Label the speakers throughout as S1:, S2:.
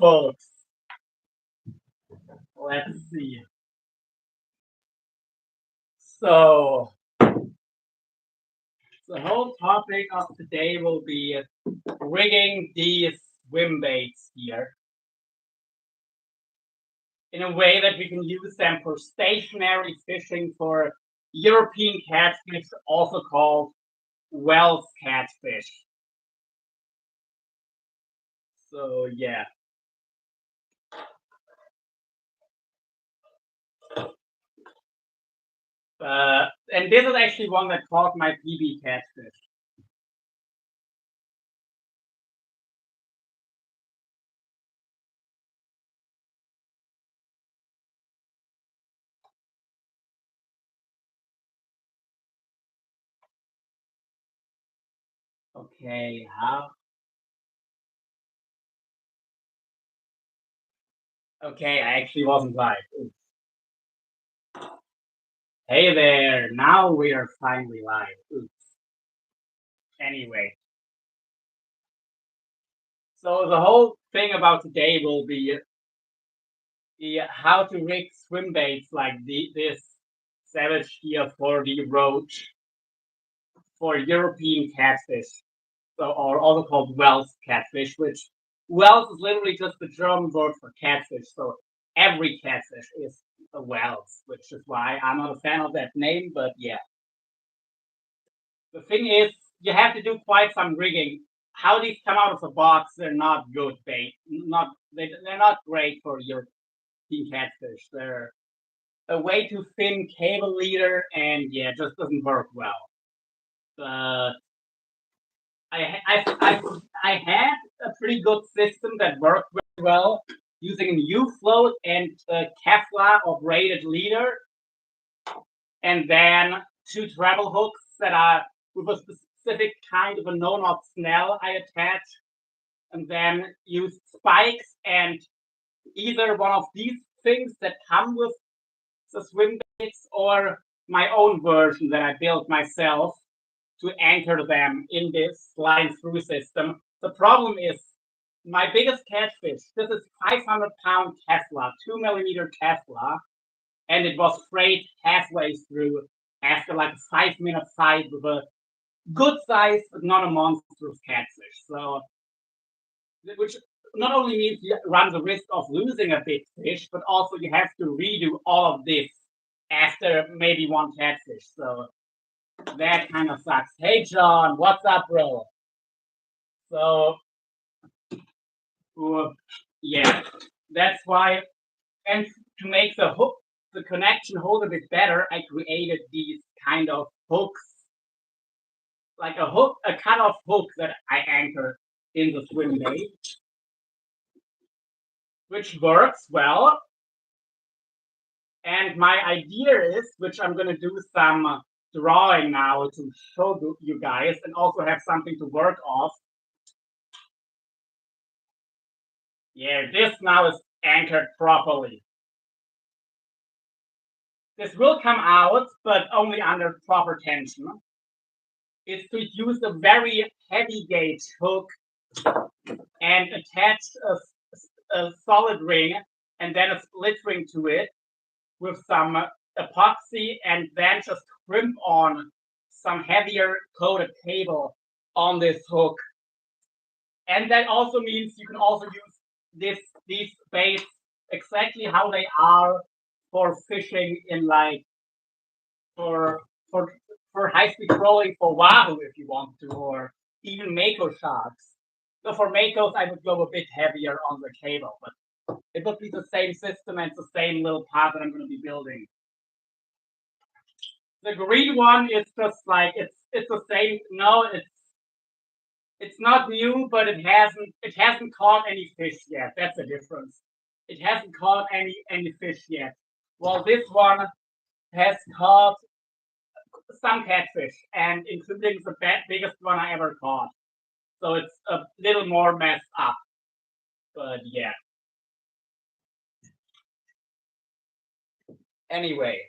S1: folks. Let's see. So, the whole topic of today will be rigging these swim baits here in a way that we can use them for stationary fishing for European catfish, also called Wels catfish. So, yeah. And this is actually one that caught my PB catfish. Okay, how? Okay, I actually wasn't live. Oops. Hey there, now we are finally live. Oops. Anyway, so the whole thing about today will be how to rig swim baits like this savage here for the roach for European catfish, so or also called Wels catfish, which Wels is literally just the German word for catfish. So every catfish is a Wels, which is why I'm not a fan of that name. But yeah, the thing is, you have to do quite some rigging. How these come out of the box, they're not good bait. They're not great for European catfish. They're a way too thin cable leader, and yeah, it just doesn't work well. But I had a pretty good system that worked very well using a U-float and a Kevlar operated leader, and then two treble hooks that are with a specific kind of a no-knot snell I attach, and then use spikes and either one of these things that come with the swim baits or my own version that I built myself to anchor them in this sliding through system. The problem is my biggest catfish, this is 500-pound Kevlar, 2mm Kevlar, and it was frayed halfway through after like a 5-minute fight with a good size, but not a monstrous catfish. So, which not only means you run the risk of losing a big fish, but also you have to redo all of this after maybe one catfish. So that kind of sucks. Hey, John, what's up, bro? So, yeah, that's why. And to make the connection hold a bit better, I created these kind of hooks, like a cut-off hook that I anchor in the swim bait, which works well. And my idea is, which I'm going to do some drawing now to show you guys and also have something to work off. Yeah, this now is anchored properly. This will come out, but only under proper tension. Is to use a very heavy gauge hook and attach a solid ring and then a split ring to it with some epoxy and then just crimp on some heavier coated cable on this hook. And that also means you can also use these baits exactly how they are for fishing in like for high-speed trolling for wahoo if you want to, or even mako sharks. So for makos, I would go a bit heavier on the cable, but it would be the same system and the same little part that I'm going to be building. The green one is just like it's the same. No, it's not new, but it hasn't caught any fish yet. That's the difference. It hasn't caught any fish yet. Well, this one has caught some catfish, and including the biggest one I ever caught. So it's a little more messed up. But yeah. Anyway.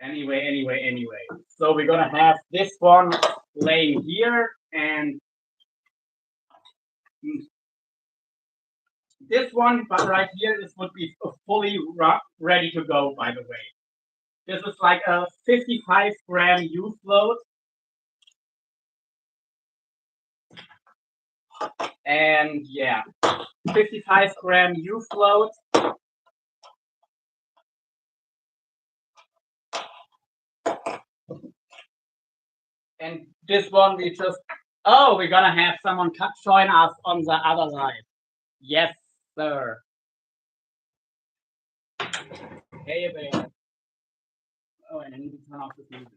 S1: Anyway. So we're gonna have this one laying here, and This one, but right here, this would be fully ready to go, by the way. This is like a 55-gram U float. And yeah, 55-gram U float. And this one we just, oh, we're gonna have someone join us on the other line. Yes, sir. Hey there. Oh, and I need to turn off this music.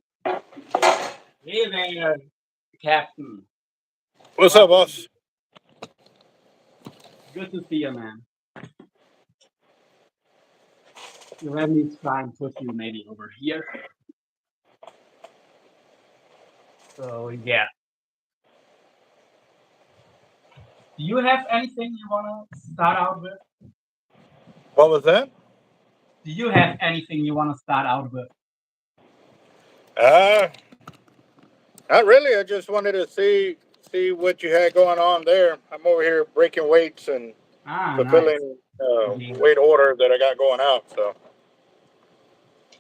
S1: Hey there, Captain.
S2: What's up, boss?
S1: Good to see you, man. Let me try and put you maybe over here. So yeah. Do you have anything you want to start out with?
S2: What was that?
S1: Do you have anything you want to start out with?
S2: Uh, Not really. I just wanted to see what you had going on there. I'm over here breaking weights and
S1: Ah, nice.
S2: fulfilling
S1: Yeah.
S2: weight order that I got going out. So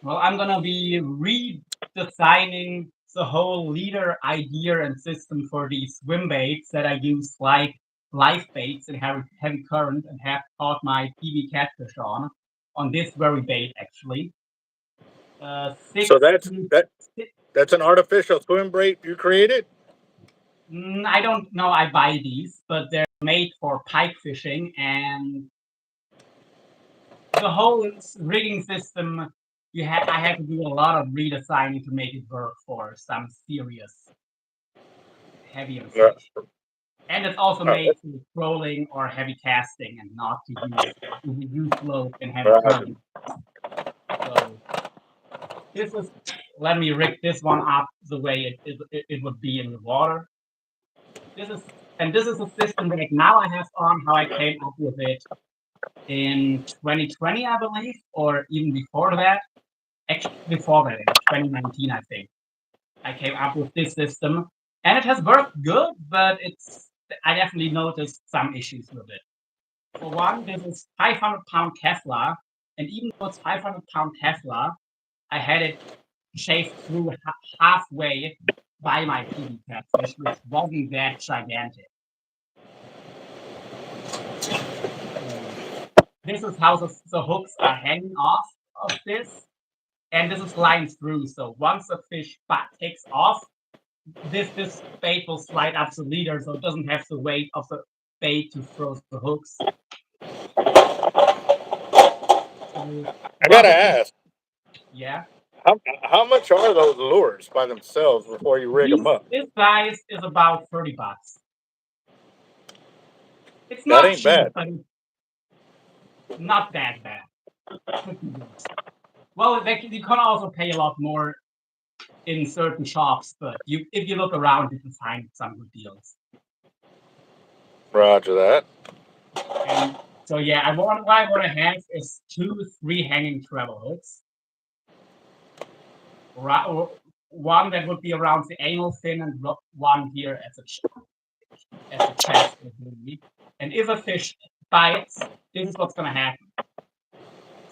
S1: Well, I'm gonna be redesigning the whole leader idea and system for these swim baits that I use like live baits and heavy current and have caught my PB catfish on this very bait actually.
S2: so
S1: Six,
S2: that's an artificial swim bait you created.
S1: I don't know. I buy these, but they're made for pike fishing, and the whole rigging system. I had to do a lot of redesigning to make it work for some serious heavier
S2: Yeah.
S1: fish. And it's also made for trolling or heavy casting, and not to use float and heavy current. So this is. Let me rig this one up the way it would be in the water. This is a system that now I have on how I came up with it in 2020, I believe, or even before that. Actually, before that, in 2019, I think I came up with this system, and it has worked good. But I definitely noticed some issues with it. For one, this is 500-pound Kevlar, and even though it's 500-pound Kevlar, I had it shaved through halfway by my PB catfish, which wasn't that gigantic. This is how the hooks are hanging off of this, and this is lined through. So once the fish takes off, this bait will slide up the leader, so it doesn't have the weight of the bait to throw the hooks.
S2: I gotta ask.
S1: Yeah.
S2: How much are those lures by themselves before you rig them up?
S1: This size is about $30. It's
S2: That
S1: not
S2: ain't
S1: cheap,
S2: bad.
S1: but it's not that bad. Well, you can also pay a lot more in certain shops, but if you look around, you can find some good deals.
S2: Roger that.
S1: And so yeah, what I want to have is 3 hanging treble hooks. One that would be around the anal fin, and one here at the chest. And if a fish bites, this is what's going to happen.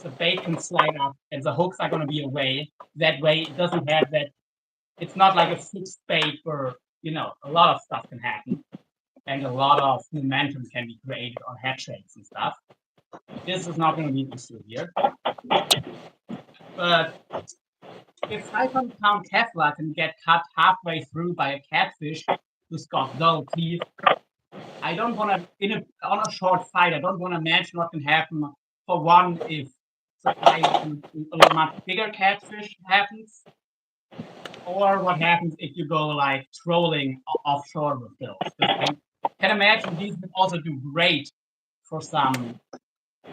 S1: The bait can slide up, and the hooks are going to be away. That way, it doesn't have that. It's not like a fixed bait where a lot of stuff can happen, and a lot of momentum can be created on head shakes and stuff. This is not going to be an issue here. But if 500-pound Kevlar can get cut halfway through by a catfish who's got dull teeth, I don't want to, on a short fight, I don't want to imagine what can happen. For one, if a much bigger catfish happens, or what happens if you go like trolling offshore with those. I can imagine these would also do great for some,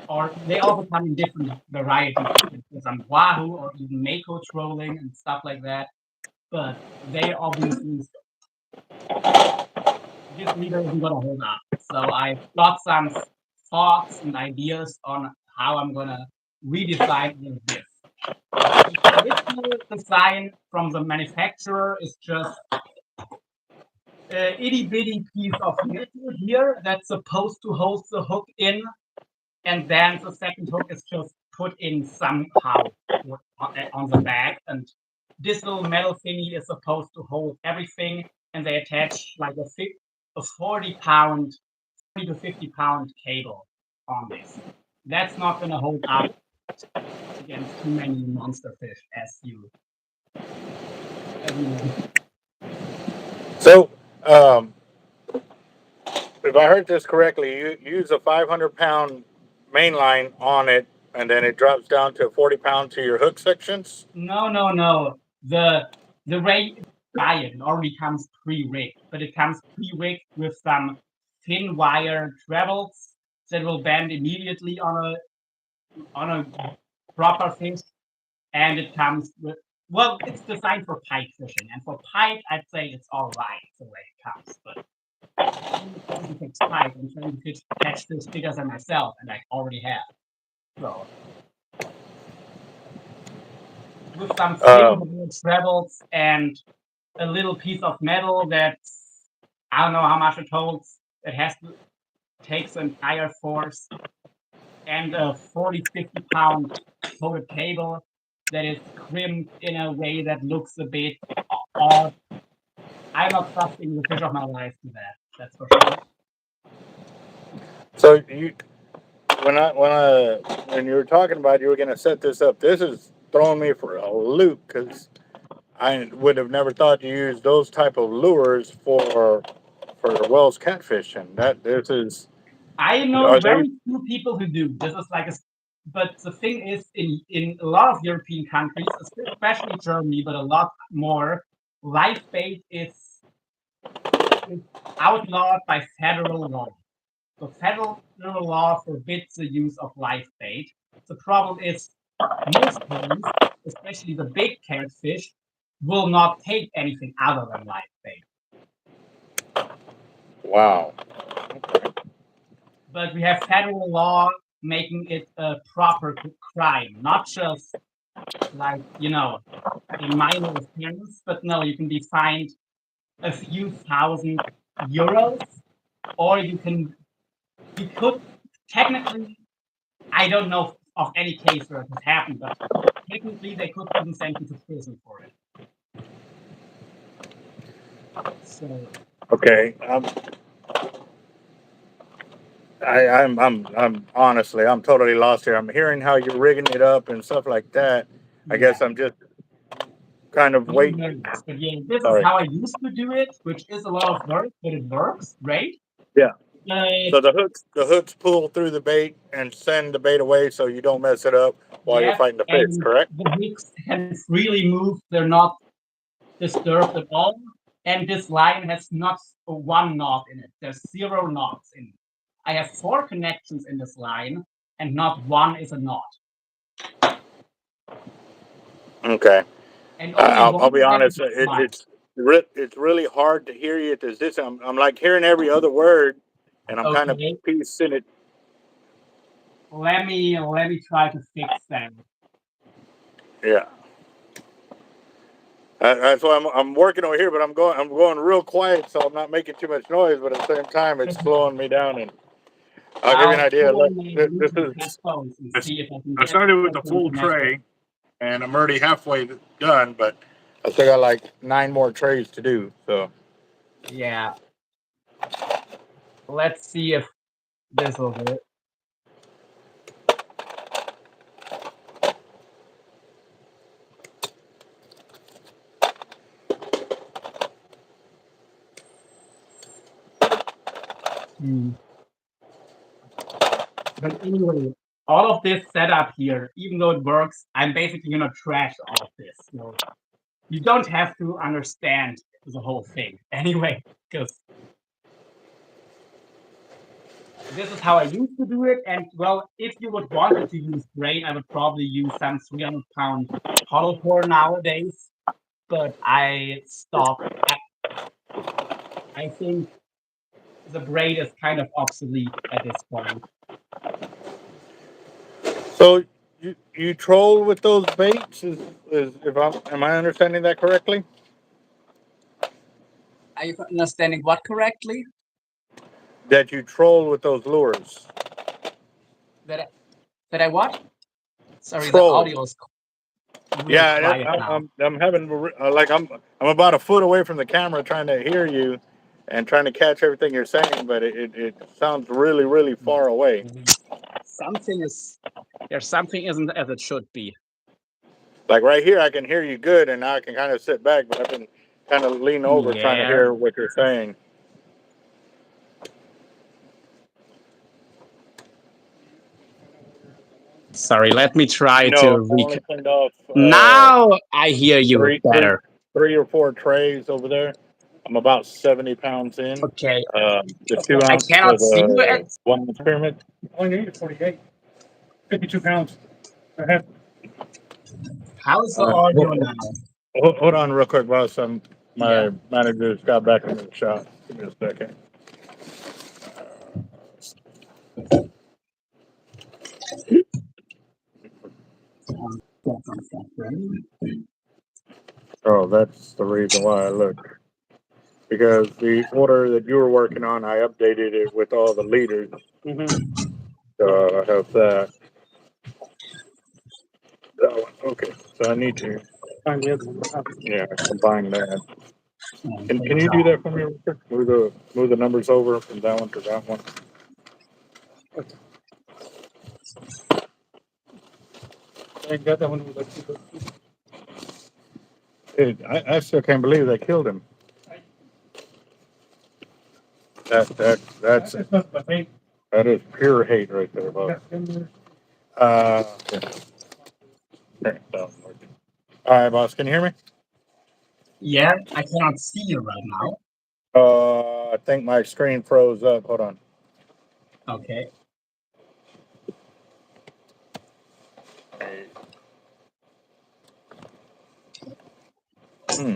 S1: or they also come in different varieties, for some wahoo or even mako trolling and stuff like that. But they obviously, this leader isn't going to hold up. So I've got some thoughts and ideas on how I'm going to redesign this. The original design from the manufacturer is just itty bitty piece of metal here that's supposed to hold the hook in, and then the second hook is just put in somehow on the back, and this little metal thingy is supposed to hold everything, and they attach like a 40-pound, 40 to 50-pound cable on this. That's not going to hold up against too many monster fish, as you know.
S2: So, if I heard this correctly, you use a 500-pound main line on it, and then it drops down to 40 pound to your hook sections.
S1: No, no, no. The ray buy it already comes pre-rigged, but it comes pre-rigged with some thin wire trebles that will bend immediately on a proper fish, and it comes with, well, it's designed for pike fishing, and for pike, I'd say it's all right the way it comes, but I'm trying to catch pike. I'm trying to catch fish bigger than myself, and I already have. So with some thin
S2: Um,
S1: wire trebles and a little piece of metal that's, I don't know how much it holds. It has to take the entire force, and a 40, 50-pound coated cable that is crimped in a way that looks a bit odd. I'm not trusting the fish of my life to that. That's for sure.
S2: so you, when you were talking about you were going to set this up, this is throwing me for a loop because I would have never thought to use those type of lures for the Wells catfishing. That this is
S1: I know
S2: are they
S1: very few people who do. This is like a, but the thing is, in a lot of European countries, especially Germany, but a lot more, live bait is outlawed by federal law. So federal law forbids the use of live bait. The problem is most times, especially the big catfish, will not take anything other than live bait.
S2: wow?
S1: But we have federal law making it a proper crime, not just like, a minor offense, but no, you can be fined a few thousand euros, or you could technically, I don't know of any case where it has happened, but technically they could even send you to prison for it. So
S2: Okay, I'm honestly I'm totally lost here. I'm hearing how you're rigging it up and stuff like that. I
S1: yeah,
S2: guess I'm just kind of
S1: no
S2: waiting.
S1: worries. But yeah, this is
S2: Sorry.
S1: how I used to do it, which is a lot of work, but it works great.
S2: Yeah.
S1: But
S2: So the hooks pull through the bait and send the bait away so you don't mess it up while you're
S1: yeah,
S2: fighting the fish.
S1: and
S2: Correct?
S1: the hooks can freely move. They're not disturbed at all. And this line has not one knot in it. There's 0 knots in it. I have 4 connections in this line, and not one is a knot.
S2: Okay.
S1: And only
S2: I'll
S1: one
S2: be
S1: of them
S2: honest.
S1: is smart.
S2: It's really hard to hear you at this distance. I'm like hearing every other word, and I'm kind of
S1: Okay,
S2: piecing it.
S1: let me try to fix that.
S2: Yeah. That's why I'm working over here, but I'm going real quiet, so I'm not making too much noise. But at the same time, it's slowing me down. And I'll give you an
S1: I'll
S2: idea.
S1: put
S2: Like
S1: on my
S2: this
S1: Bluetooth
S2: is
S1: headphones and see if I can
S2: I
S1: get
S2: started with the
S1: something
S2: full
S1: connected.
S2: tray, and I'm already halfway done, but I still got like 9 more trays to do. So
S1: Yeah, let's see if this will work. Hmm. But anyway, all of this setup here, even though it works, I'm basically gonna trash all of this. So you don't have to understand the whole thing anyway, because this is how I used to do it. And well, if you would wanted to use braid, I would probably use some 300-pound hollow core nowadays. But I stopped. I think the braid is kind of obsolete at this point.
S2: so you troll with those baits? Is if I'm am I understanding that correctly?
S1: Are you understanding what correctly?
S2: That you troll with those lures.
S1: That I what? Sorry, the
S2: Troll.
S1: audio is really
S2: Yeah,
S1: quiet now.
S2: I'm having like I'm about a foot away from the camera trying to hear you and trying to catch everything you're saying, but it sounds really really far away.
S1: Something isn't as it should be.
S2: Like right here, I can hear you good, and now I can kind of sit back, but I've been kind of leaning over trying to
S1: Yeah.
S2: hear what you're saying.
S1: Sorry, let me try
S2: No,
S1: to
S2: I only turned off
S1: Now I hear you better.
S2: three or four trays over there. I'm about 70 pounds in.
S1: Okay.
S2: The 2 ounce
S1: I
S2: for
S1: cannot see you.
S2: the 1 ounce pyramid.
S3: All you need is 48. 52 pounds. Go ahead.
S1: How's the audio now?
S2: Hold on real quick, boss.
S1: Yeah.
S2: My manager just got back into the shop. Give me a second. Oh, that's the reason why I looked. Because the order that you were working on, I updated it with all the leaders. So I have that. That one. Okay. So I need to,
S3: Find the other one.
S2: yeah, combine that. Can you do that for me real quick? Move the numbers over from that one to that one.
S3: I got that one.
S2: I still can't believe they killed him. That's
S3: It's not but hey.
S2: that is pure hate right there, boss. Uh, okay, all right, boss. Can you hear me?
S1: Yeah, I cannot see you right now.
S2: I think my screen froze up. Hold on.
S1: Okay.
S2: Hmm.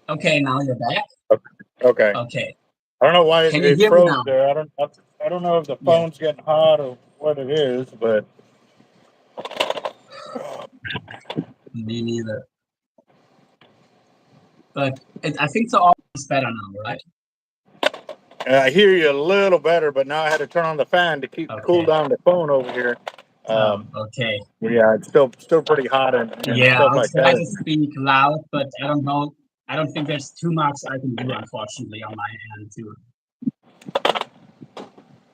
S1: Okay, now you're back.
S2: Okay.
S1: Okay.
S2: I don't know why
S1: Can you
S2: it
S1: hear me
S2: froze
S1: now?
S2: there. I don't know if the
S1: Yeah.
S2: phone's getting hot or what it is, but
S1: Me neither. But I think the audio is better now, right?
S2: I hear you a little better. But now I had to turn on the fan to cool
S1: Okay.
S2: down the phone over here.
S1: Okay.
S2: Yeah, it's still pretty hot and
S1: Yeah,
S2: stuff
S1: I'll
S2: like
S1: try
S2: that.
S1: to speak loud, but I don't know. I don't think there's too much I can do, unfortunately, on my end to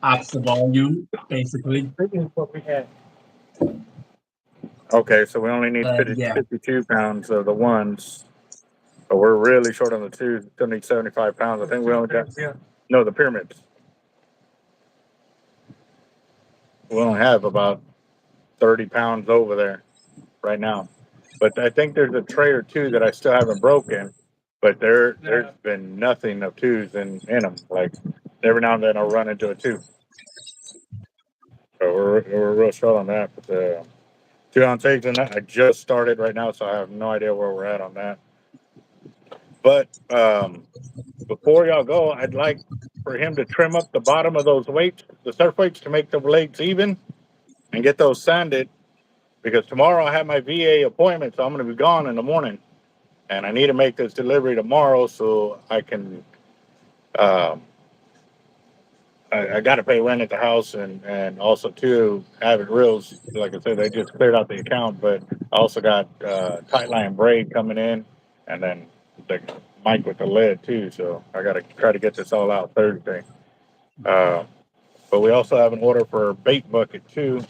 S1: up the volume, basically.
S3: This is what we had.
S2: Okay, so we only need
S1: Yeah.
S2: 52 pounds of the ones, but we're really short on the twos. Still need 75 pounds. I think we only got no the pyramids. We only have about 30 pounds over there right now. But I think there's a tray or two that I still haven't broken. But there's been nothing of twos in them. Like every now and then I'll run into a two. So we're real short on that. But the 2 ounce eggs and that I just started right now, so I have no idea where we're at on that. But before y'all go, I'd like for him to trim up the bottom of those weights, the surf weights, to make the legs even and get those sanded. Because tomorrow I have my VA appointment, so I'm going to be gone in the morning, and I need to make this delivery tomorrow so I can. Um, I got to pay rent at the house, and also too, Avid Reels. Like I said, they just cleared out the account, but I also got Tightline braid coming in, and then the mic with the lead too. So I got to try to get this all out Thursday. But we also have an order for a bait bucket too.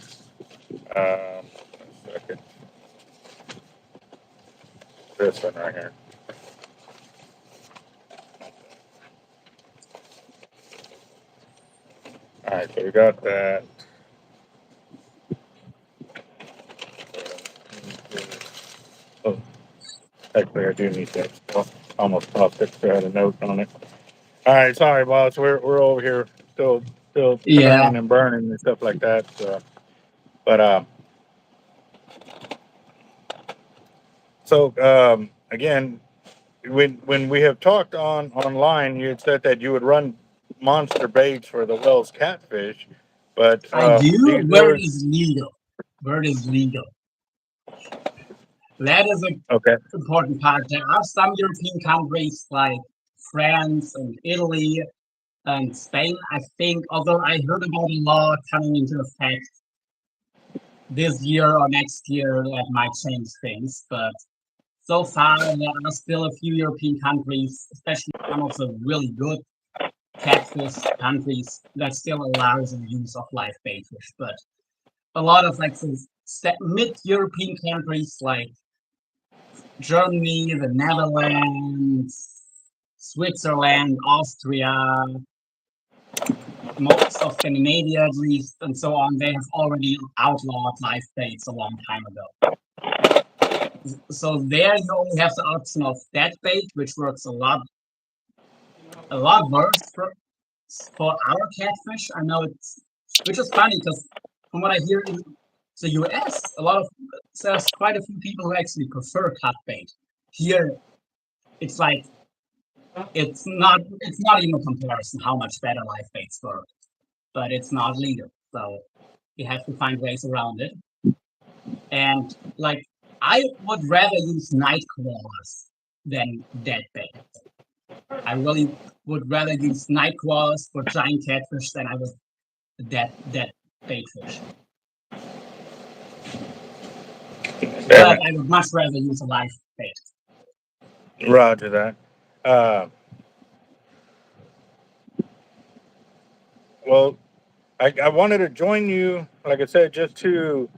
S2: A second. This one right here. All right, so we got that. Oh, actually, I do need that. Well, almost tossed it. So I had a note on it. All right, sorry, boss. We're over here still
S1: Yeah.
S2: turning and burning and stuff like that. So, but again, when we have talked online, you had said that you would run monster baits for the Wels catfish, but
S1: I do.
S2: these
S1: Where it
S2: lures.
S1: is legal. Where it is legal. That is an
S2: Okay.
S1: important part. There are some European countries like France and Italy and Spain, I think, although I heard about a law coming into effect this year or next year that might change things. But so far, there are still a few European countries, especially some of the really good catfish countries, that still allows the use of live bait fish. But a lot of like the mid-European countries like Germany, the Netherlands, Switzerland, Austria, most of Scandinavia at least, and so on, they have already outlawed live baits a long time ago. So there you only have the option of dead bait, which works a lot worse for our catfish. I know it's, which is funny because from what I hear in the US, there's quite a few people who actually prefer cut bait. Here, it's like it's not even a comparison how much better live baits work, but it's not legal, so you have to find ways around it. And like I would rather use night crawlers than dead bait. I really would rather use night crawlers for giant catfish than I would dead bait fish.
S2: Damn
S1: But I would much rather use a live bait.
S2: it. Roger that. Well, I wanted to join you, like I said, just to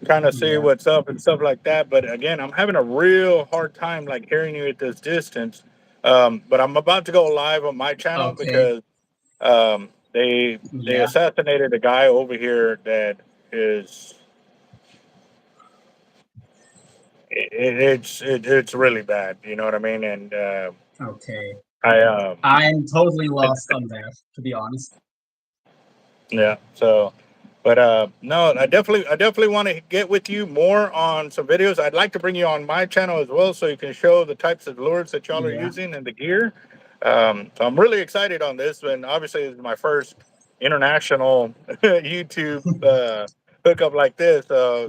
S2: kind of see
S1: Yeah.
S2: what's up and stuff like that. But again, I'm having a real hard time like hearing you at this distance. But I'm about to go live on my channel
S1: Okay.
S2: because they
S1: Yeah.
S2: assassinated a guy over here that is it's really bad. You know what I mean? And
S1: Okay.
S2: I
S1: I'm totally lost on that, to be honest.
S2: yeah. So, but no, I definitely want to get with you more on some videos. I'd like to bring you on my channel as well, so you can show the types of lures that y'all are
S1: Yeah.
S2: using and the gear. So I'm really excited on this, and obviously it's my first international YouTube hookup like this. So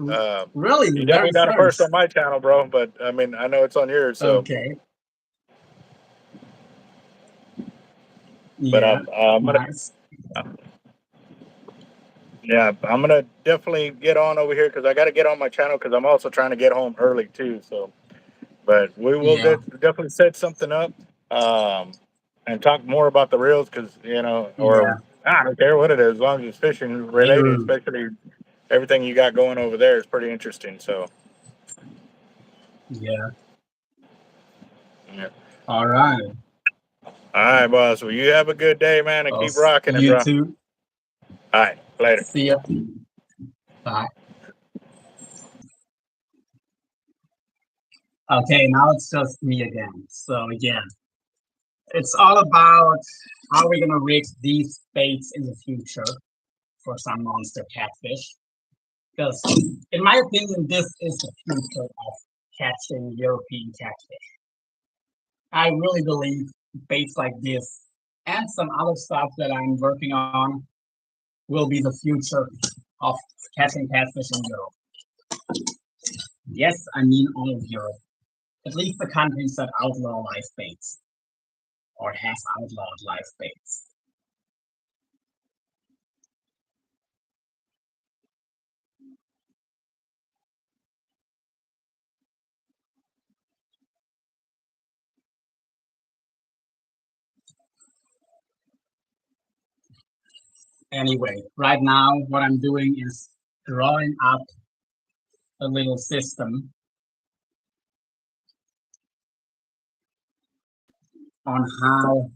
S1: Really,
S2: you
S1: the very
S2: definitely got a first on
S1: first.
S2: my channel, bro. But I mean, I know it's on yours. So,
S1: Okay.
S2: but
S1: Yeah.
S2: I'm gonna
S1: Nice.
S2: Yeah, I'm gonna definitely get on over here because I got to get on my channel because I'm also trying to get home early too. So, but we will
S1: Yeah.
S2: definitely set something up and talk more about the reels because or
S1: Yeah.
S2: I don't care what it is as long as it's fishing related,
S1: You.
S2: especially everything you got going over there is pretty interesting. So,
S1: Yeah.
S2: yeah.
S1: All right.
S2: All right, boss. Well, you have a good day, man, and
S1: Well,
S2: keep rocking it,
S1: you
S2: bro.
S1: too.
S2: All right, later.
S1: See ya. Bye. Okay, now it's just me again. So again, it's all about how we're gonna rig these baits in the future for some monster catfish. Because in my opinion, this is the future of catching European catfish. I really believe baits like this and some other stuff that I'm working on will be the future of catching catfish in Europe. Yes, I mean all of Europe. At least the countries that outlaw live baits or have outlawed live baits. Anyway, right now what I'm doing is drawing up a little system on how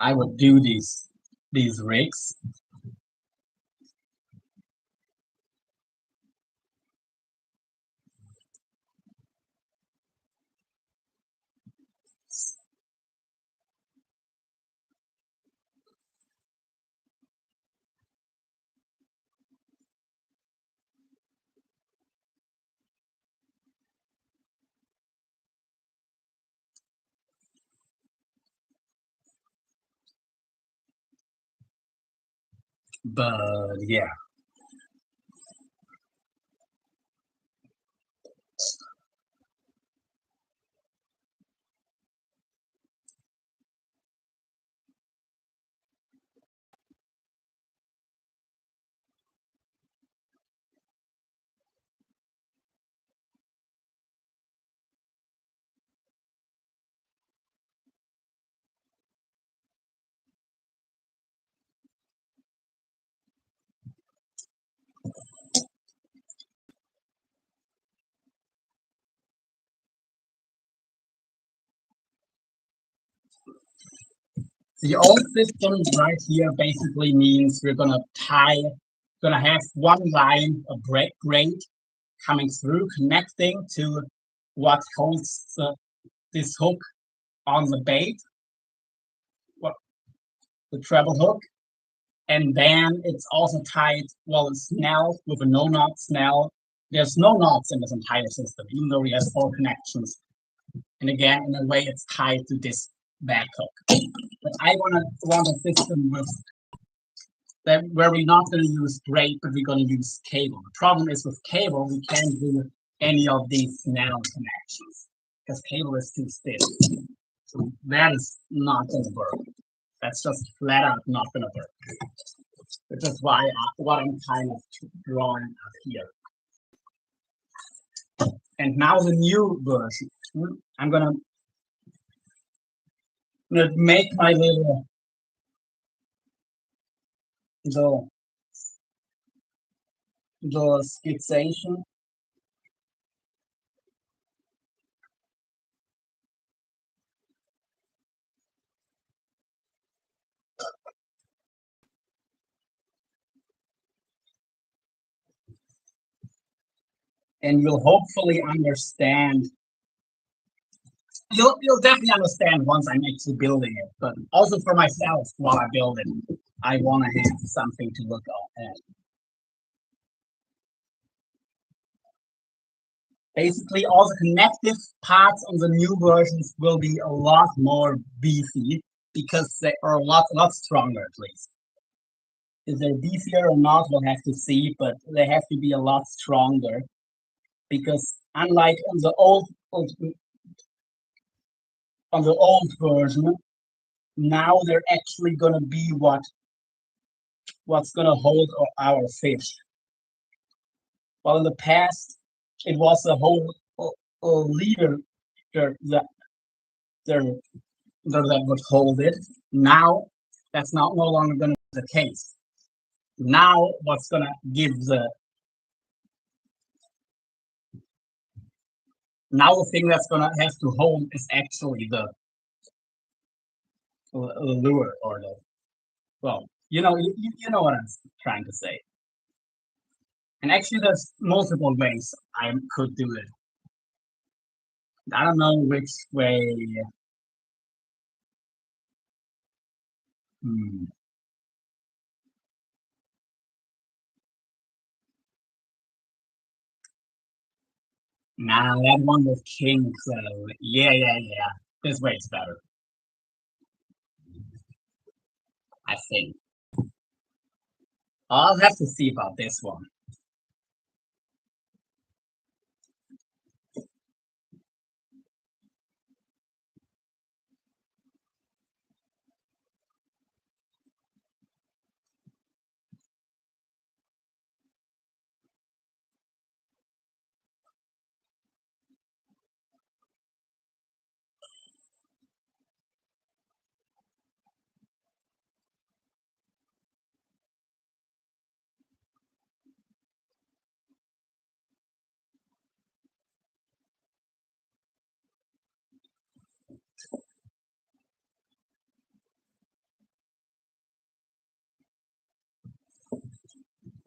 S1: I would do these rigs. But yeah. The old system right here basically means we're gonna have one line, a braid coming through, connecting to what holds this hook on the bait, what the treble hook, and then it's also tied, well, a snell with a no-knot snell. There's no knots in this entire system, even though we have 4 connections. And again, in a way, it's tied to this back hook. But I want a system with that where we're not going to use braid, but we're going to use cable. The problem is with cable, we can't do any of these snell connections because cable is too stiff. So that is not going to work. That's just flat out not going to work. Which is why what I'm kind of drawing up here. And now the new version. I'm gonna make my little the skization. And you'll hopefully understand. You'll definitely understand once I'm actually building it. But also for myself, while I build it, I want to have something to look at. Basically, all the connective parts on the new versions will be a lot more beefy because they are a lot stronger, at least. If they're beefier or not, we'll have to see, but they have to be a lot stronger because unlike on the old version, now they're actually gonna be what's gonna hold our fish. While in the past, it was a whole leader that would hold it. Now, that's no longer gonna be the case. Now, what's gonna give the thing that's gonna have to hold is actually the lure or the you know what I'm trying to say. And actually, there's multiple ways I could do it. I don't know which way. Hmm. Nah, that one with kings. Yeah. This way is better, I think. I'll have to see about this one.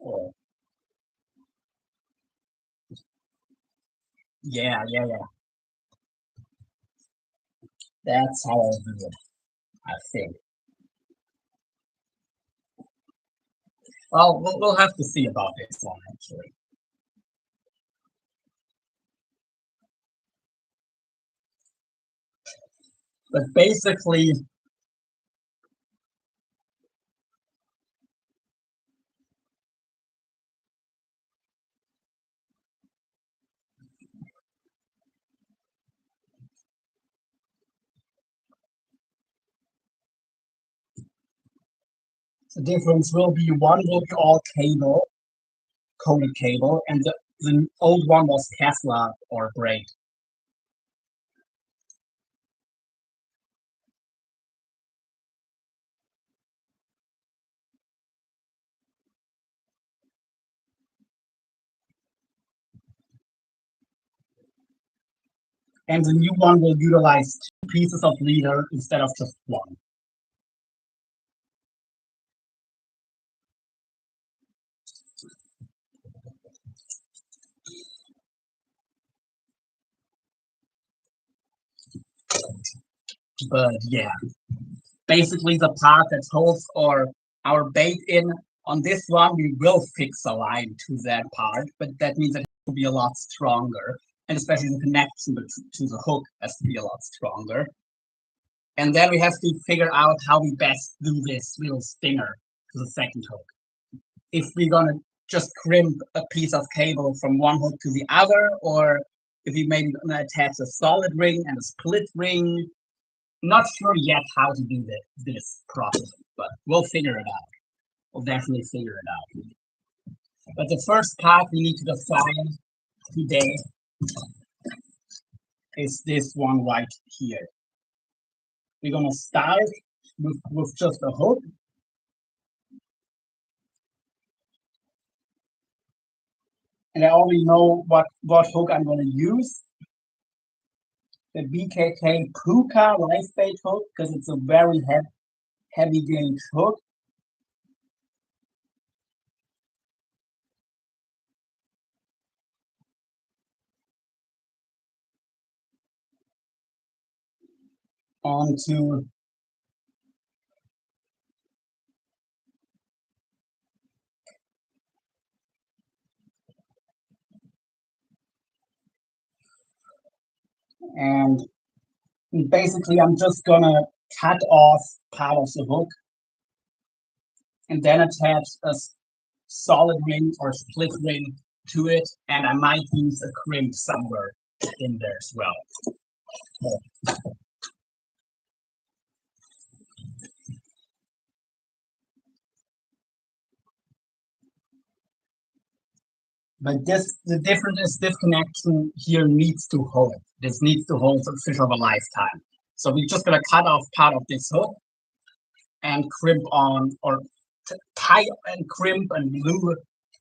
S1: Or yeah. That's how I'll do it, I think. Well, we'll have to see about this one actually. But basically, The difference will be one will be all cable, coated cable, and the old one was Kevlar or braid. And the new one will utilize 2 pieces of leader instead of just one. But yeah, basically the part that holds our bait in on this one, we will fix a line to that part, but that means that it will be a lot stronger, and especially the connection to the hook has to be a lot stronger. And then we have to figure out how we best do this little stinger to the second hook. If we're gonna just crimp a piece of cable from one hook to the other, or if we maybe gonna attach a solid ring and a split ring. Not sure yet how to do this properly, but we'll figure it out. We'll definitely figure it out. But the first part we need to define today is this one right here. We're gonna start with just a hook. And I already know what hook I'm gonna use. The BKK Puka live bait hook, because it's a very heavy gauge hook. Onto and basically I'm just gonna cut off part of the hook and then attach a solid ring or split ring to it, and I might use a crimp somewhere in there as well. But the difference is this connection here needs to hold. This needs to hold a fish of a lifetime. So we're just gonna cut off part of this hook and crimp on, or tie and crimp and glue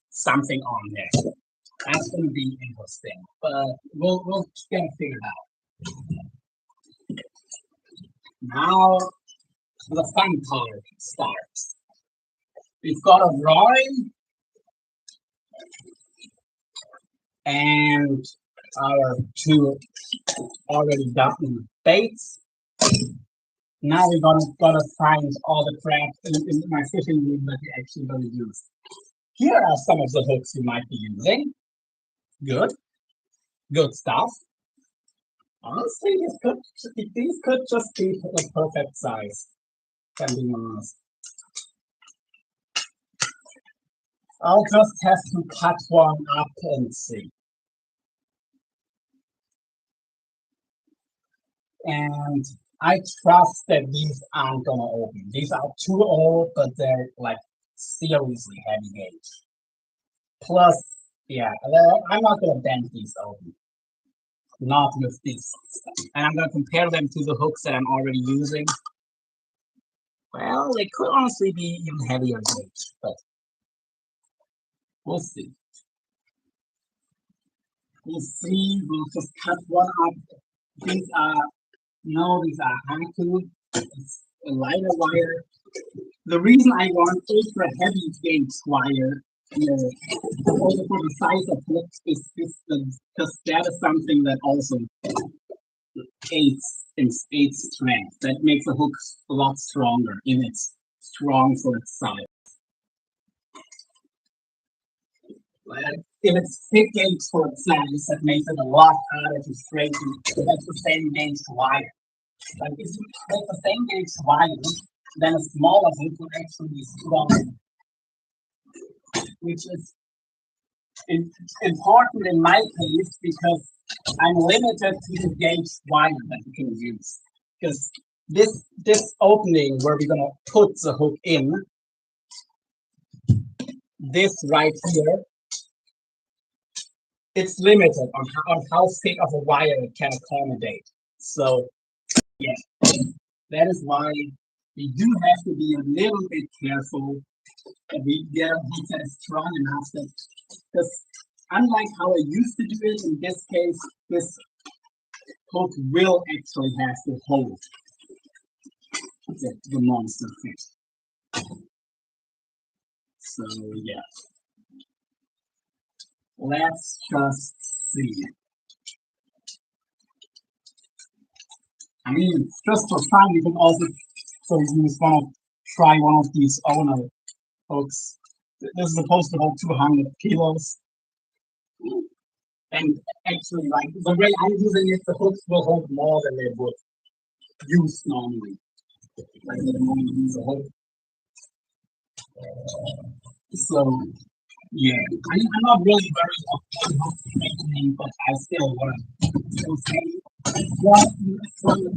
S1: something on there. That's gonna be interesting, but we'll get it figured out. Now the fun part starts. We've got a drawing and our 2 already done baits. Now we're gonna find all the crap in my fishing room that we're actually gonna use. Here are some of the hooks you might be using. Good stuff. Honestly, these could just be the perfect size. Can be honest. I'll just have to cut one up and see. And I trust that these aren't gonna open. These are too old, but they're like seriously heavy gauge. Plus, yeah, I'm not gonna bend these open. Not with this. And I'm gonna compare them to the hooks that I'm already using. Well, they could honestly be even heavier gauge, but we'll see. We'll see. We'll just cut one up. These are Haku. It's a lighter wire. The reason I want ultra heavy gauge wire also for the size of hooks is because that is something that also aids strength. That makes the hook a lot stronger in its strong for its size. If it's thick gauge for its size, that makes it a lot harder to straighten. So that's the same gauge wire. Like if you take the same gauge wire, then a smaller hook will actually be stronger, which is important in my case because I'm limited to the gauge wire that you can use. Because this opening where we're gonna put the hook in this right here, it's limited on how thick of a wire it can accommodate. So yeah, that is why we do have to be a little bit careful that we get a hook that is strong enough that, because unlike how I used to do it, in this case, this hook will actually have to hold the monster fish. So yeah, let's just see. I mean, just for fun, you can also try one of these owner hooks. This is supposed to hold 200 kilos. And actually, like the way I'm using it, the hooks will hold more than they would use normally. Like they normally use a hook. So yeah, I'm not really very on making, but I still want to say what from the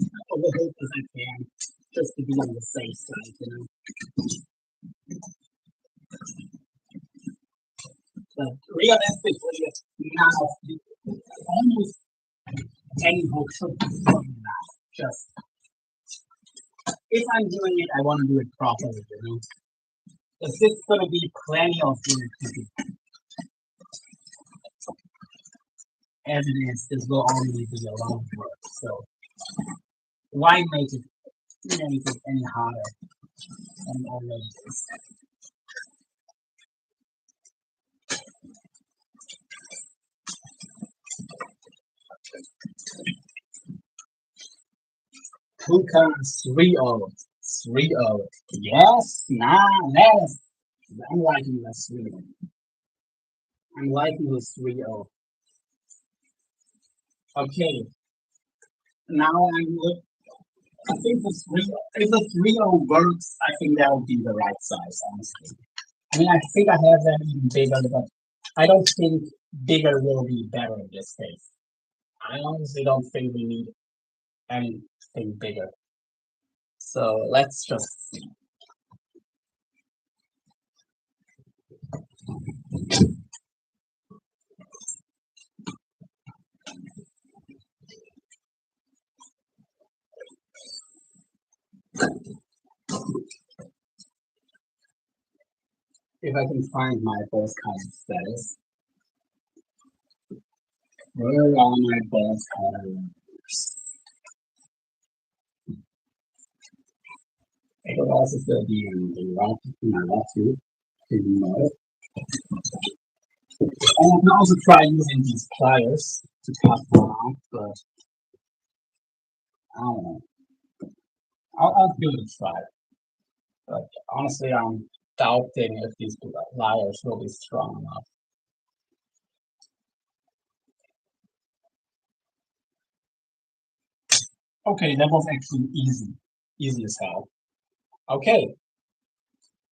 S1: hook as I can, just to be on the safe side, you know. But realistically, now almost any hook should be strong enough. Just if I'm doing it, I want to do it properly, you know. Because it's going to be plenty of work to do. As it is, this will already be a lot of work. So why make it any harder than it already is? Kuka 3-0. 3-0. Yes, nice. I'm liking this 3-0. I'm liking this 3-0. Okay. Now I think if the 3-0 works, I think that would be the right size, honestly. I mean, I think I have them even bigger, but I don't think bigger will be better in this case. I honestly don't think we need anything bigger. So let's just see. If I can find my boss kind status. Where are my boss colors? It will also still be in the route to my left too. To know it. And I can also try using these pliers to cut them out, but I don't know. I'll give it a try. But honestly, I'm doubting if these pliers will be strong enough. Okay, that was actually easy. Easy as hell. Okay.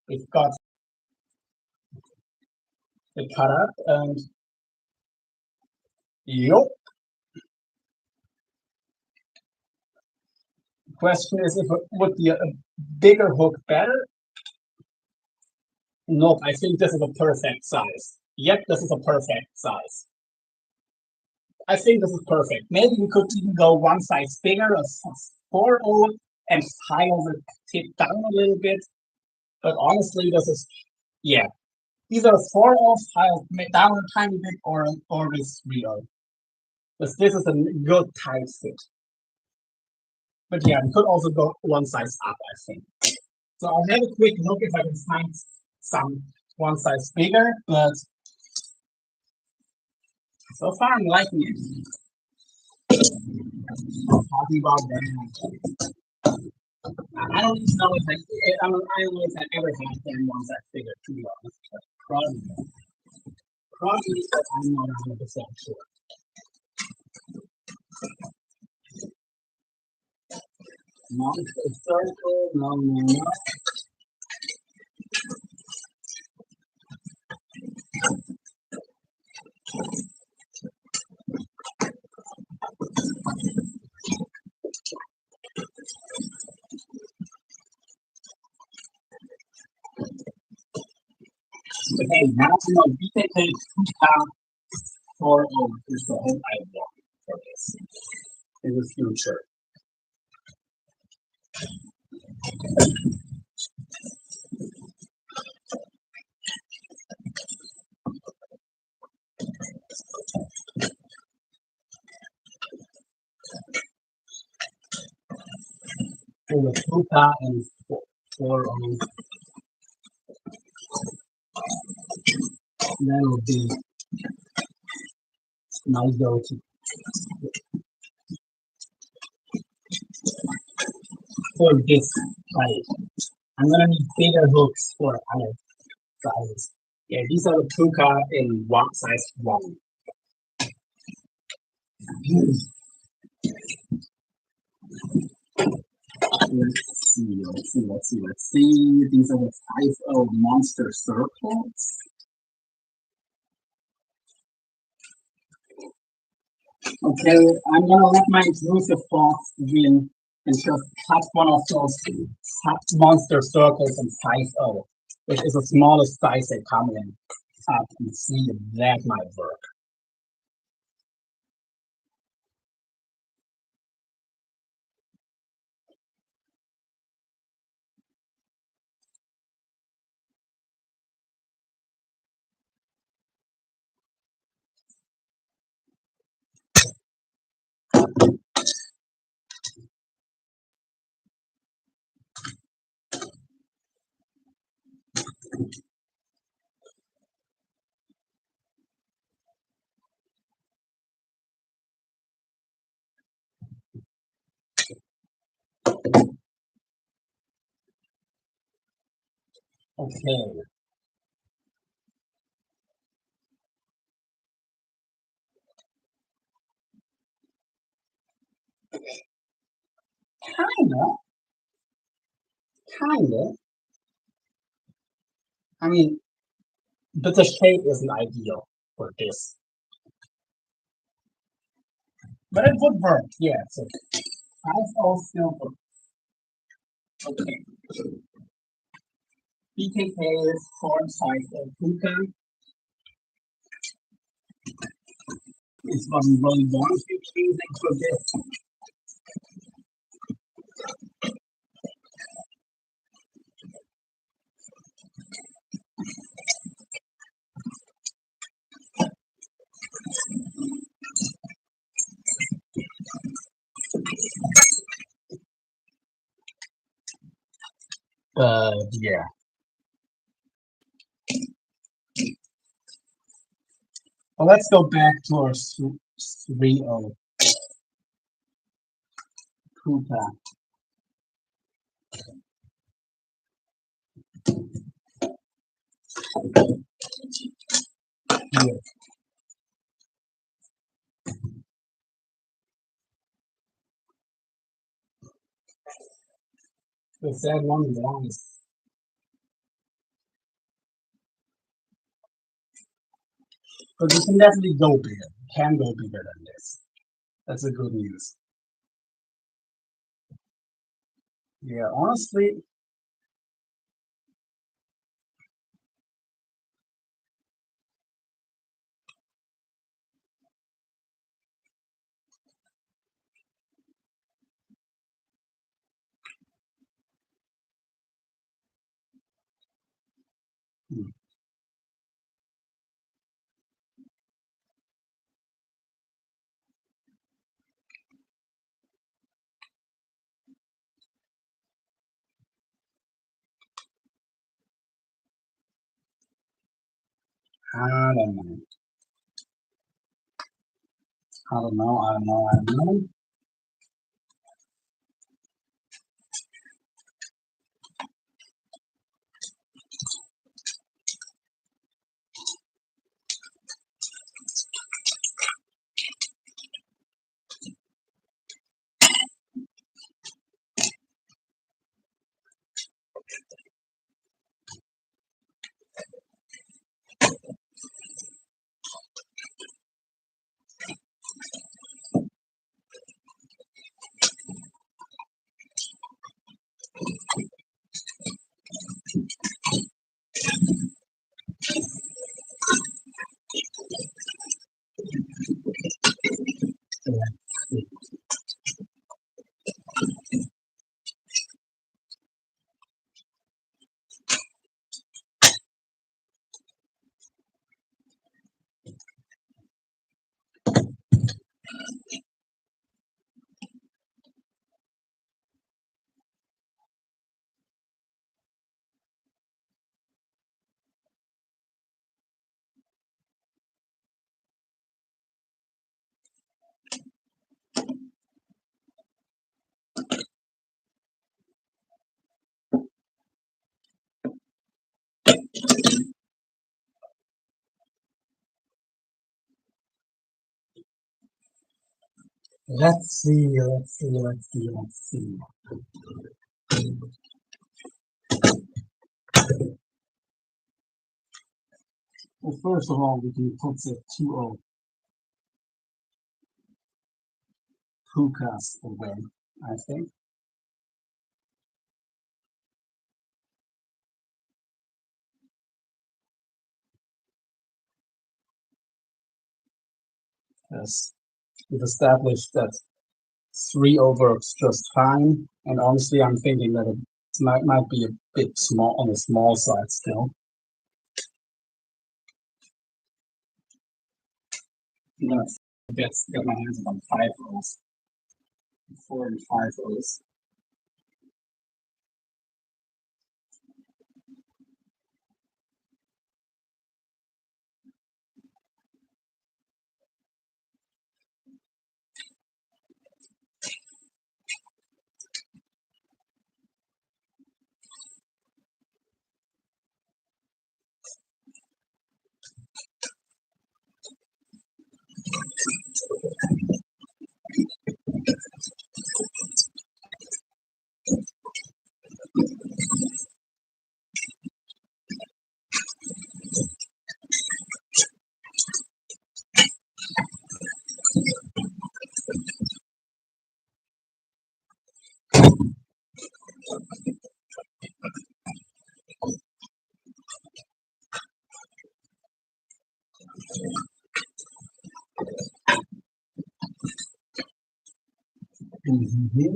S1: We've got it cut up and yup. Question is if it would be a bigger hook better? Nope, I think this is a perfect size. Yep, this is a perfect size. I think this is perfect. Maybe we could even go one size bigger, a 4-0, and file the tip down a little bit. But honestly, this is, yeah, either 4-0 filed down a tiny bit or this 3-0. Because this is a good tight fit. But yeah, we could also go one size up, I think. So I'll have a quick look if I can find some one size bigger, but so far I'm liking it. Talking about that. I don't even know if I don't know if I ever had them ones that bigger, to be honest. But probably, but I'm not 100% sure. Non-circle, no. Okay, Okay, now to know BKK Puka 4 is the whole idea for this in the future. For the Puka and 4 that will be my go-to. For this fight, I'm gonna need bigger hooks for other sizes. Yeah, these are the Puka in size 1. Let's see. These are the 5 monster circles. Okay, I'm gonna let my intrusive thoughts win and just cut one of those monster circles in 5, which is the smallest size they come in. And see if that might work. Okay. Kinda. I mean, but the shape isn't ideal for this. But it would work, yeah. So 5 silver. Okay. BKK font size of Puka is what we really want to be using for this. Yeah. Well, let's go back to our 3-0 Puka. Here. Is that one wise? But we can definitely go bigger. Can go bigger than this. That's the good news. Yeah, honestly, I don't know. I don't know. Let's see, let's see, let's see, let's see. Well, first of all, we can put the 2-0 Pukas away, I think. Yes, we've established that 3-0 works just fine, and honestly, I'm thinking that it might be a bit small on the small side still. I'm gonna get my hands on 5 O's. 4 and 5 O's. Mm-hmm.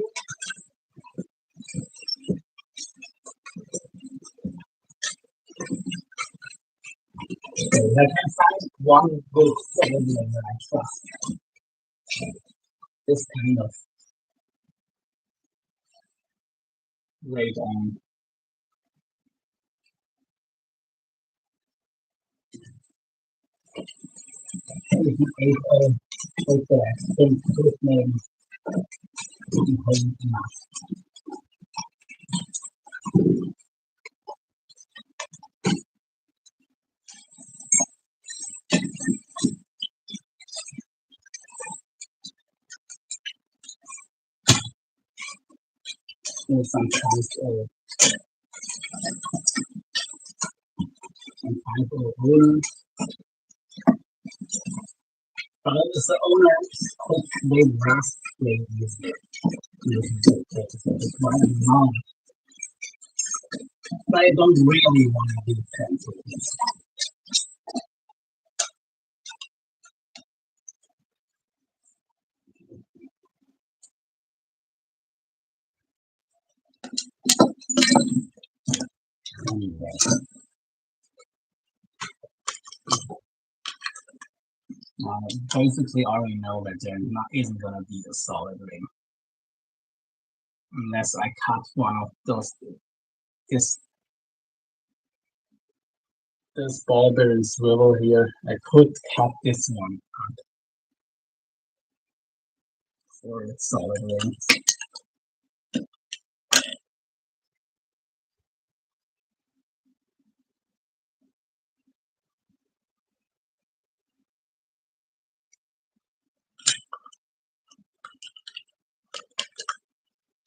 S1: Okay, I can find one good formula that I trust. This kind of rate on 8-0. Okay, I think this name is enough. Sometimes owner, but as the owner, they rest they use it. But I don't really want to do pencil. Anyway, basically, I already know that there isn't gonna be a solid ring unless I cut one of those. This ball bearing swivel here, I could cut this one for a solid ring.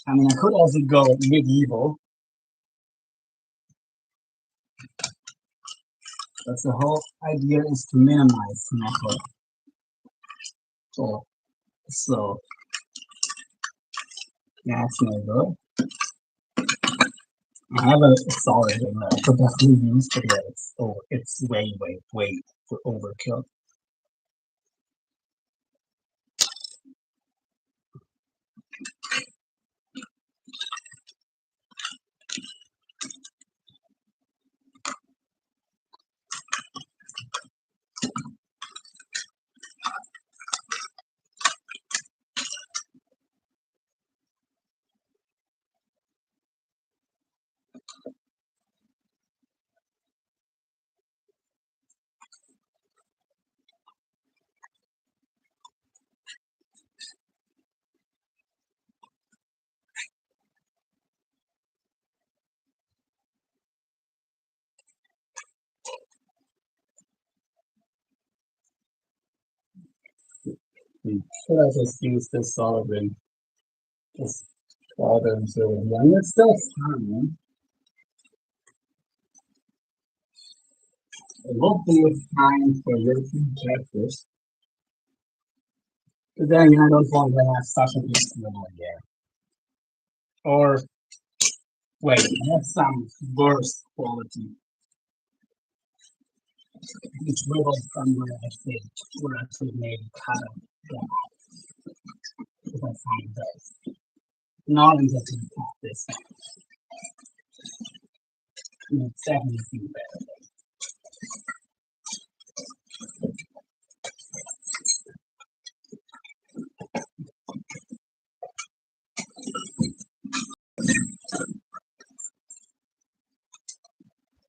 S1: I mean, I could also go medieval. But the whole idea is to minimize network. So that's no good. I have a solid ring that I could definitely use, but yeah, it's way for overkill. Should I just use this solid ring? Just fall them so young. It's still fine. It won't be time for European characters. But then again, I don't want to have such a big swivel again. Or, wait, I have some worse quality. Which swivel somewhere I think where I could maybe cut up that if I find those. Not until I cut this. It's definitely better.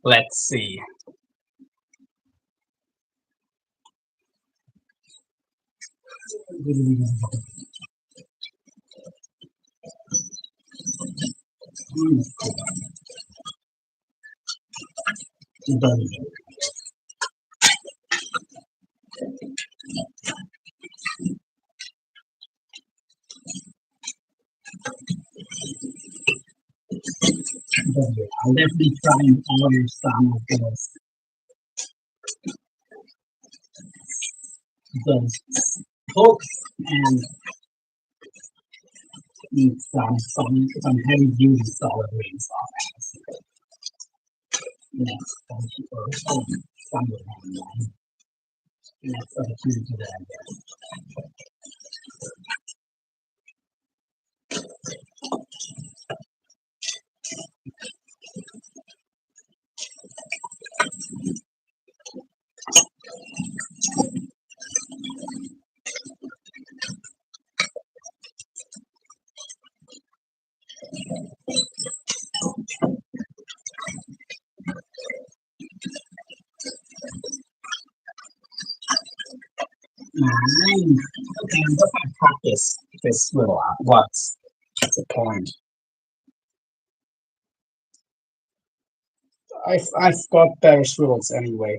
S1: Let's see. I'll definitely try and order some of those hooks and some heavy duty solid rings off. Next, or somewhere online. Next opportunity to that. Nice. Okay, I'm gonna practice this little what's the point? I've got better swivels anyway.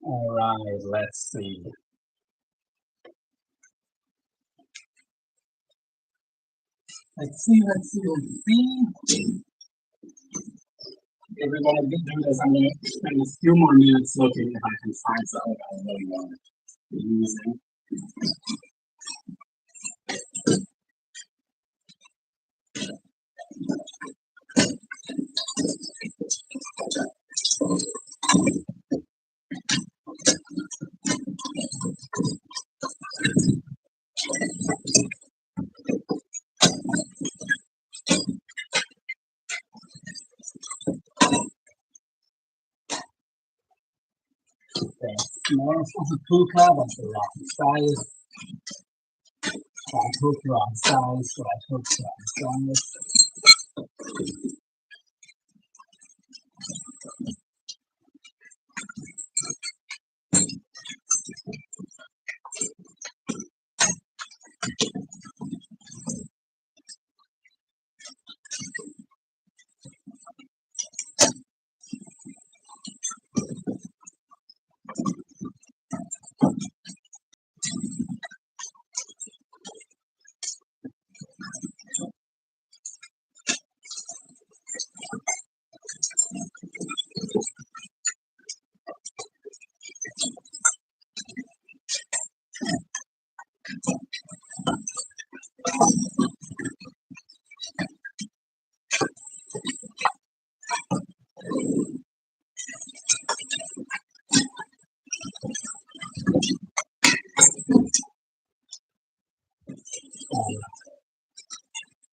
S1: All right, let's see. Let's see. If we're gonna do this, I'm gonna spend a few more minutes looking if I can find something I really want to be using. Okay, more of a puka, but the wrong size. I hook wrong size, so I hook wrong size.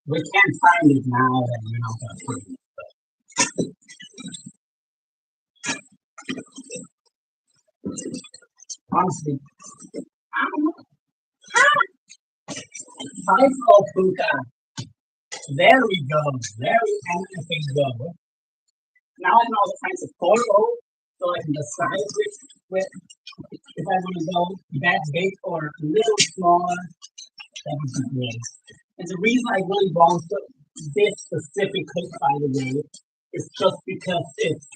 S1: We can't find it now, and we're not gonna find it. Honestly, I don't know. 5 puka. There we go. There we everything go. Now I can also find some photo, so I can decide with if I want to go that big or a little smaller. That would be great. And the reason I really want this specific hook, by the way, is just because it's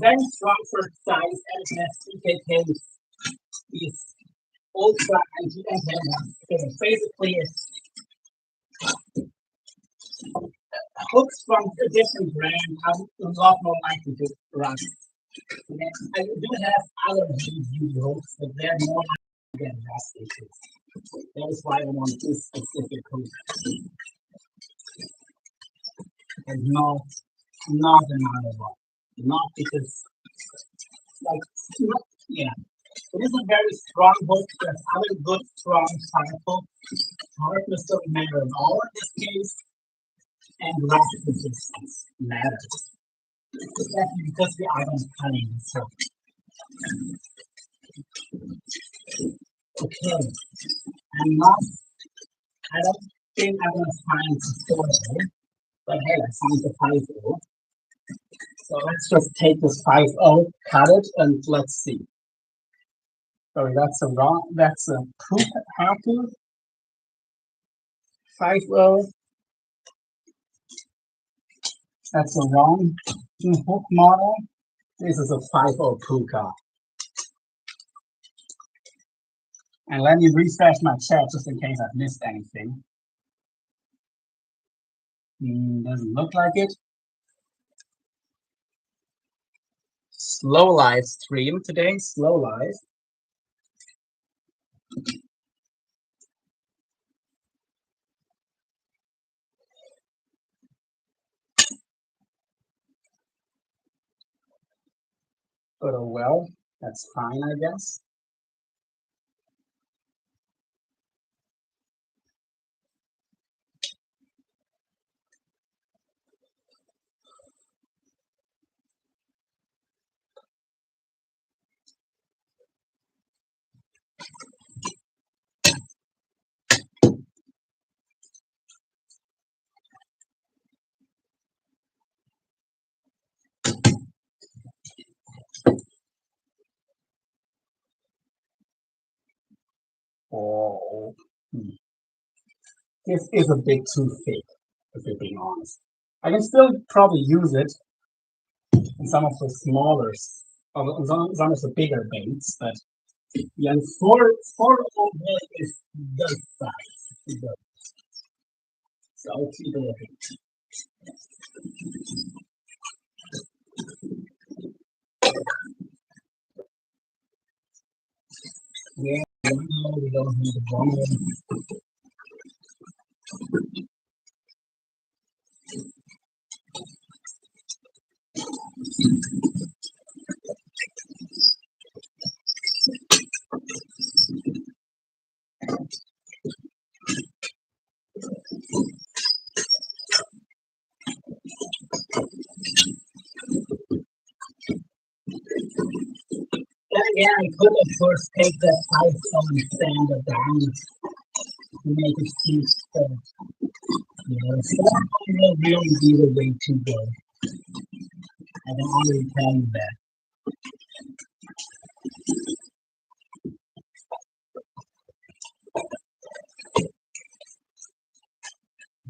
S1: very strong for its size and it has CKKs. These ultra anti-antenna. So basically, it's hooks from a different brand are a lot more likely to rust. I do have other used hooks, but they're more likely to get rust issues. That is why I want this specific hook. And not another one. Not because, like, yeah. It is a very strong hook. There's other good, strong, powerful. Hardness doesn't matter at all in this case. And rust resistance matters. Especially because the item's cutting. So, okay. I don't think I'm going to find the 4 but hey, I found the 5-0. So let's just take this 5-0, cut it, and let's see. Sorry, that's a Haku 5-0. That's a wrong hook model. This is a 5-0 Puka. And let me refresh my chat just in case I've missed anything. Doesn't look like it. Slow live stream today, slow live. But oh well, that's fine, I guess. Oh, this is a bit too thick, if you're being honest. I can still probably use it in some of the smaller, some of the bigger baits, but yeah, 4 really is the size. So I'll keep it looking. Yeah, we don't need the wrong one. Yeah, I could of course take that size and stand it down to make it cute. Yeah, so will really be the way to go. I can already tell you that.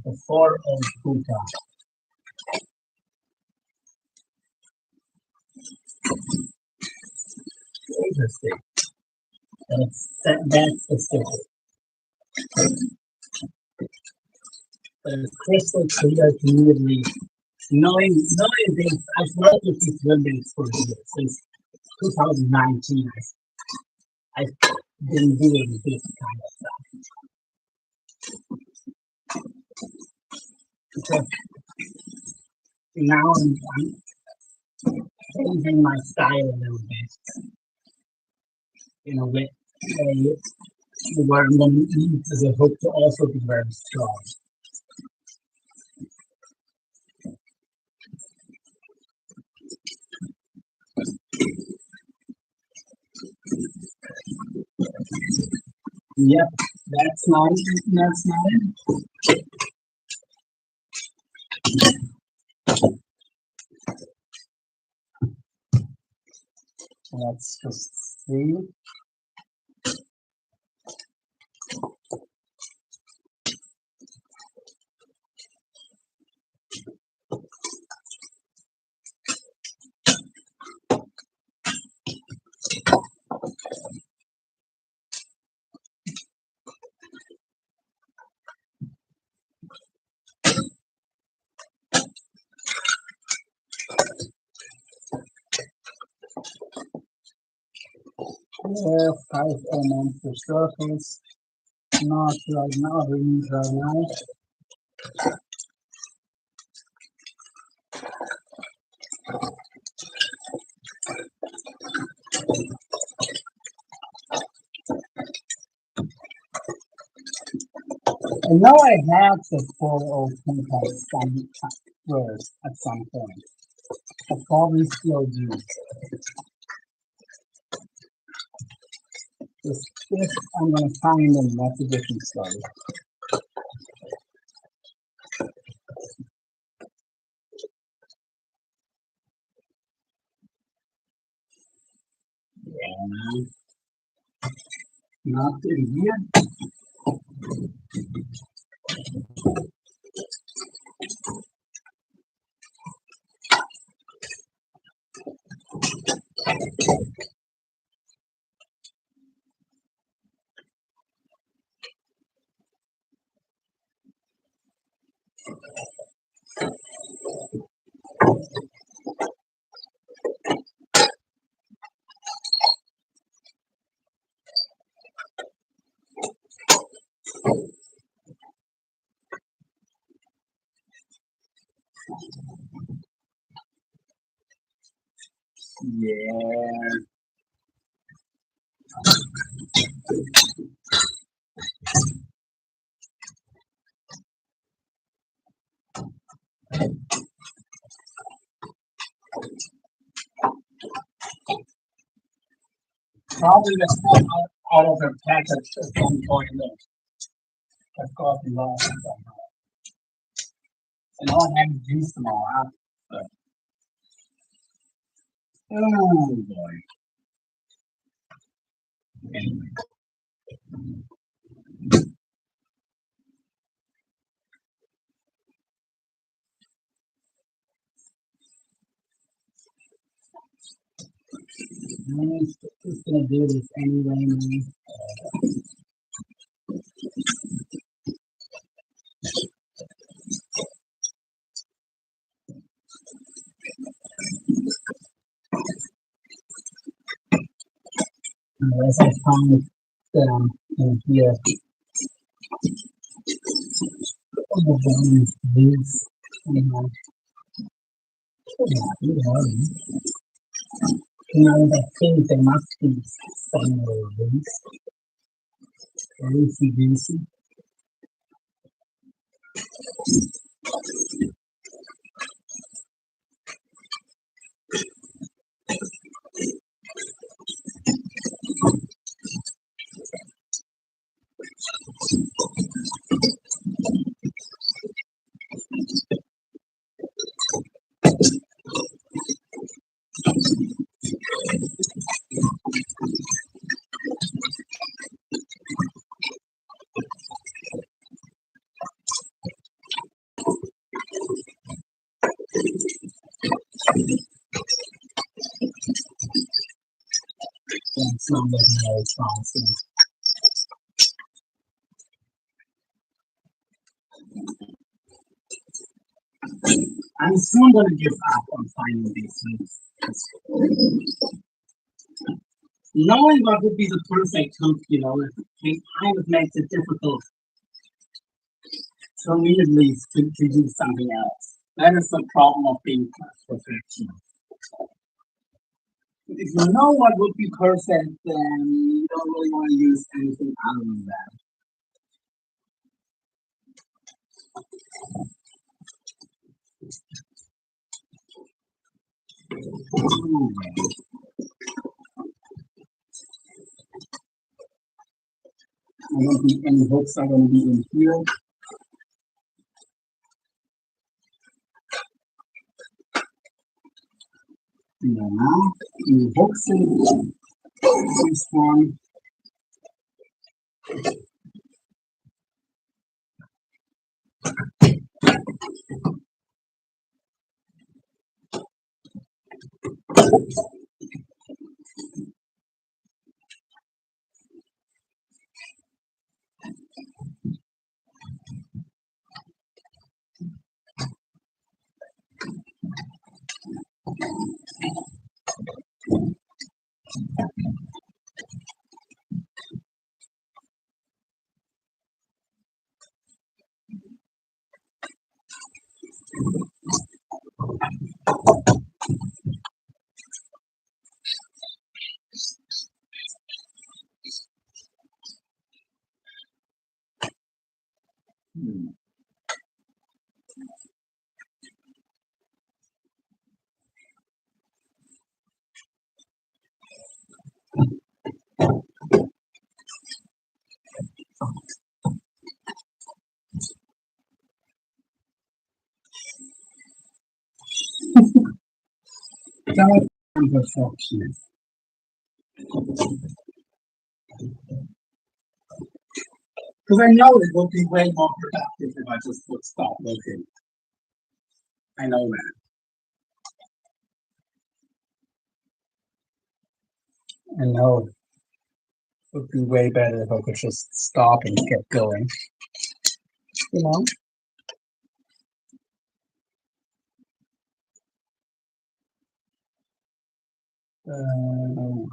S1: The 4 Puka. Interesting. That's specific. But it's crystal clear immediately. Knowing this, I've worked with these Swimbaits for years. Since 2019, I've been doing this kind of stuff. Because now I'm changing my style a little bit. In a way where I'm going to use as a hook to also be very strong. Yep, that's not it. That's not it. Let's just see. Yeah, 5 per surface. Not right now, we need right now. I know I had the 402 words at some point. I probably still do. If I'm gonna find them, that's a different story. Yeah, not in here. Yeah. Probably that's out of the package at some point. I've got lost somehow. And all I have to do them all out. But, oh boy. Anyway. I'm just gonna do this anyway, man. Unless I find them in here. These, I think there must be somewhere of these. Lucy Goosey. That's not looking very promising. I'm soon going to give up on finding these things. Knowing what would be the perfect hook, it kind of makes it difficult for me at least to do something else. That is the problem of being perfectionist. If you know what would be perfect, then you don't really want to use anything other than that.
S4: I don't think any hooks are going to be in here. Now, the hooks in this one. That perfection. Because I know it will be way more productive if I just would stop looking. I know that. I know it would be way better if I could just stop and get going. You know? Uh,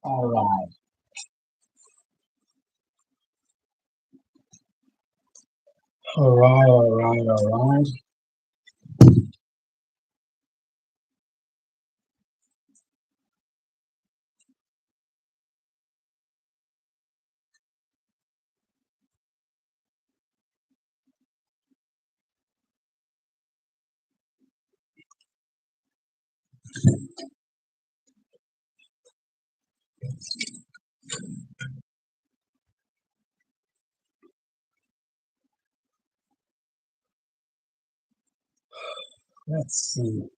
S4: all right. All right. Let's see.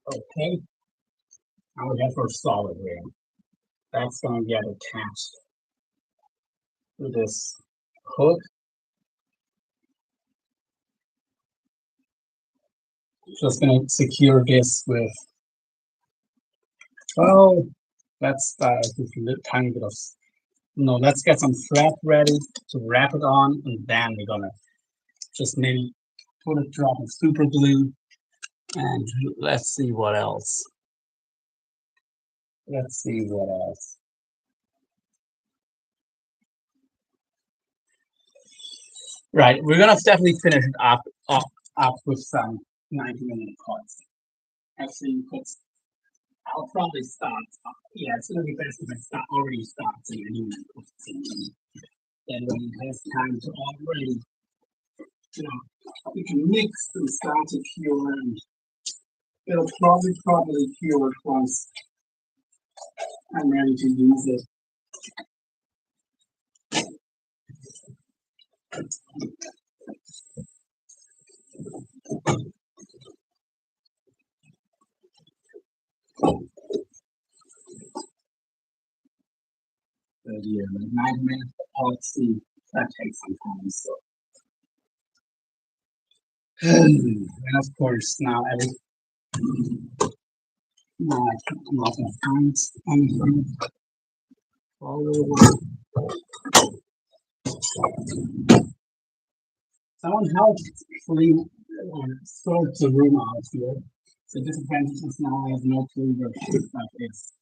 S4: Okay, now we have our solid here. That's going to get attached to this hook. Just going to secure this with, well, let's just a little tiny bit of, no, let's get some thread ready to wrap it on, and then we're going to just maybe put a drop of super glue, and let's see what else. Let's see what else. Right, we're gonna definitely finish it up with some 90-minute cuts. Actually, cuts. I'll probably start. Yeah, it's gonna be best if I already starting anyway. Then when it has time to already, you can mix and start to cure, and it'll probably cure once I'm ready to use it. But yeah, 90 minutes let's see, that takes some time. So, and of course, now now I'm not gonna find anything all over. Someone help clean sort the room out here. The disadvantage is now I have no clue where shit stuff is.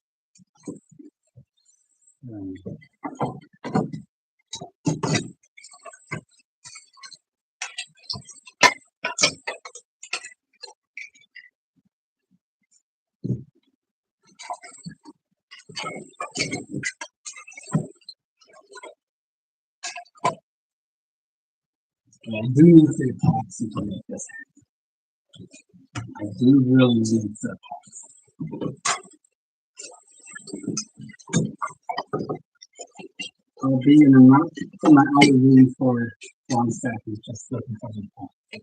S4: I do need the epoxy to make this happen. I do really need the epoxy. I'll be in my outer room for 1 second, just looking for the epoxy.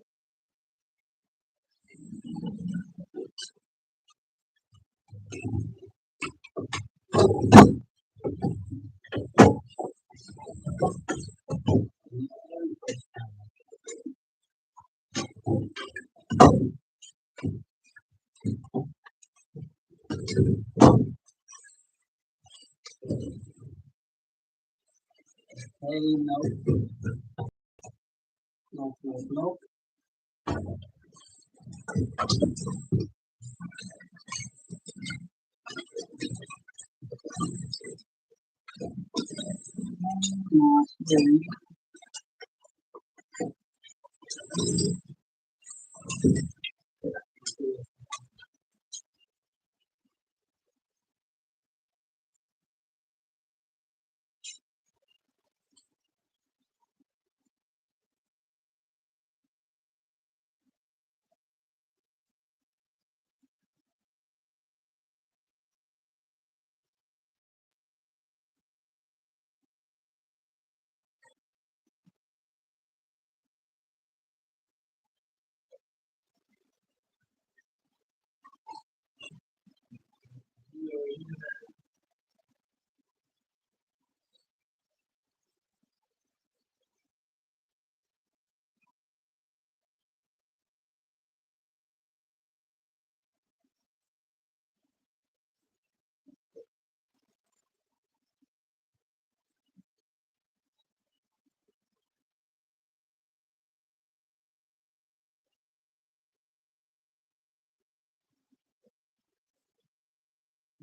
S4: Hey, no. Nope. Not really.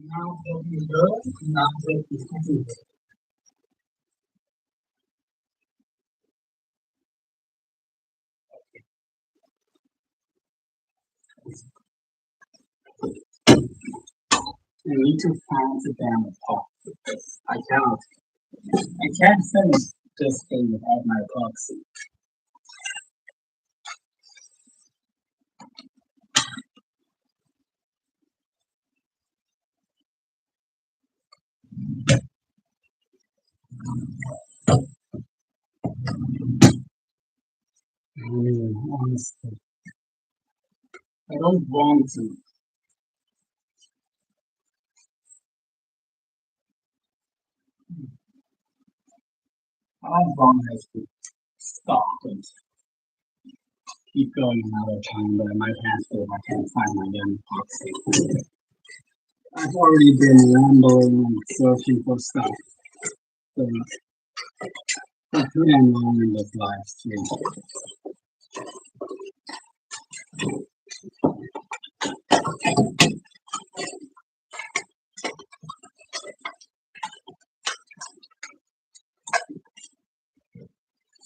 S4: Now that we know, now that we I need to find the damn epoxy because I can't finish this thing without my epoxy. Honestly, I don't want to. I don't want to stop and keep going another time, but I might have to if I can't find my damn epoxy. I've already been rambling and searching for stuff. So, it's pretty long in this live stream.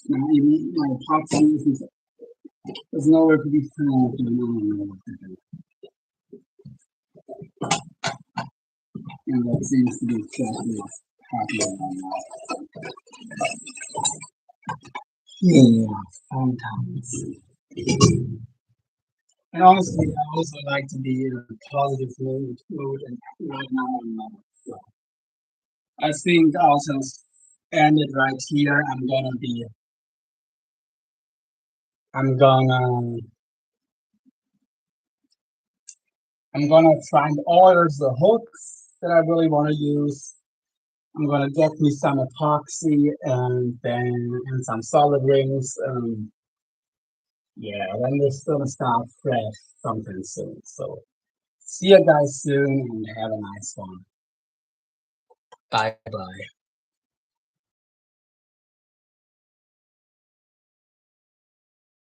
S4: Now, even my epoxy isn't, there's nowhere to be found, and I don't know what to do. And that seems to be exactly what's happening right now. Yeah, sometimes. And honestly, I also like to be in a positive mood, and right now I'm not. So I think I'll just end it right here. I'm gonna try and order the hooks that I really want to use. I'm gonna get me some epoxy and some solid rings. Yeah, then we're gonna start fresh sometime soon. So see you guys soon and have a nice one. Bye bye.